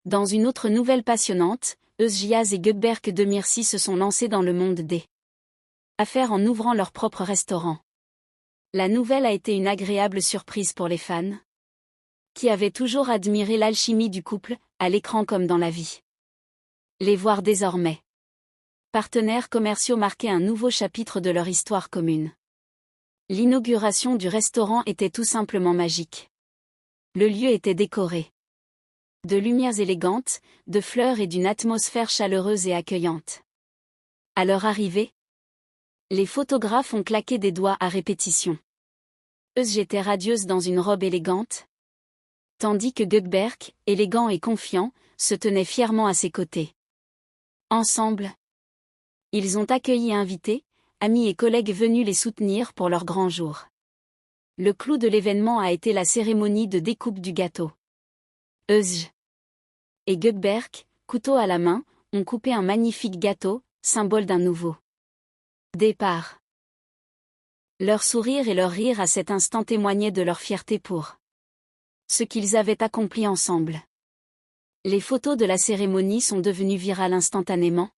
Dans une autre nouvelle passionnante, Eusgiaz et Gökberk Demirci se sont lancés dans le monde des affaires en ouvrant leur propre restaurant. La nouvelle a été une agréable surprise pour les fans, qui avaient toujours admiré l'alchimie du couple, à l'écran comme dans la vie. Les voir désormais partenaires commerciaux marquait un nouveau chapitre de leur histoire commune. L'inauguration du restaurant était tout simplement magique. Le lieu était décoré de lumières élégantes, de fleurs et d'une atmosphère chaleureuse et accueillante. À leur arrivée, les photographes ont claqué des doigts à répétition. J'étais radieuse dans une robe élégante, tandis que Gökberk, élégant et confiant, se tenait fièrement à ses côtés. Ensemble, ils ont accueilli invités, amis et collègues venus les soutenir pour leur grand jour. Le clou de l'événement a été la cérémonie de découpe du gâteau. Özge et Gökberk, couteau à la main, ont coupé un magnifique gâteau, symbole d'un nouveau départ. Leur sourire et leur rire à cet instant témoignaient de leur fierté pour ce qu'ils avaient accompli ensemble. Les photos de la cérémonie sont devenues virales instantanément,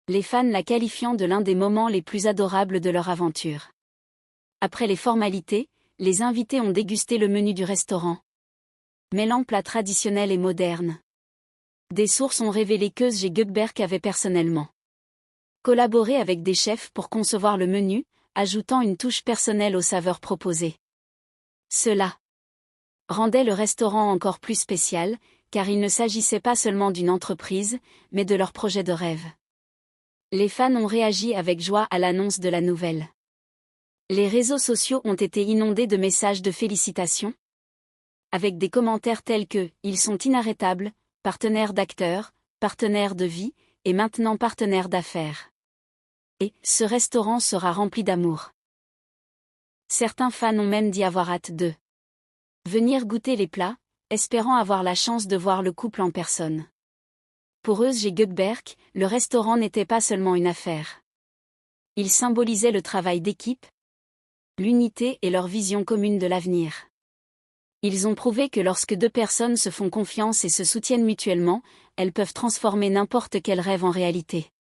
les fans la qualifiant de l'un des moments les plus adorables de leur aventure. Après les formalités, les invités ont dégusté le menu du restaurant, mêlant plats traditionnels et modernes. Des sources ont révélé qu'Özge et Gökberk avaient personnellement collaboré avec des chefs pour concevoir le menu, ajoutant une touche personnelle aux saveurs proposées. Cela rendait le restaurant encore plus spécial, car il ne s'agissait pas seulement d'une entreprise, mais de leur projet de rêve. Les fans ont réagi avec joie à l'annonce de la nouvelle. Les réseaux sociaux ont été inondés de messages de félicitations, avec des commentaires tels que « Ils sont inarrêtables, partenaires d'acteurs, partenaires de vie, et maintenant partenaires d'affaires. » Et « Ce restaurant sera rempli d'amour. » Certains fans ont même dit avoir hâte de venir goûter les plats, espérant avoir la chance de voir le couple en personne. Pour Özge et Gökberk, le restaurant n'était pas seulement une affaire. Il symbolisait le travail d'équipe, l'unité et leur vision commune de l'avenir. Ils ont prouvé que lorsque deux personnes se font confiance et se soutiennent mutuellement, elles peuvent transformer n'importe quel rêve en réalité.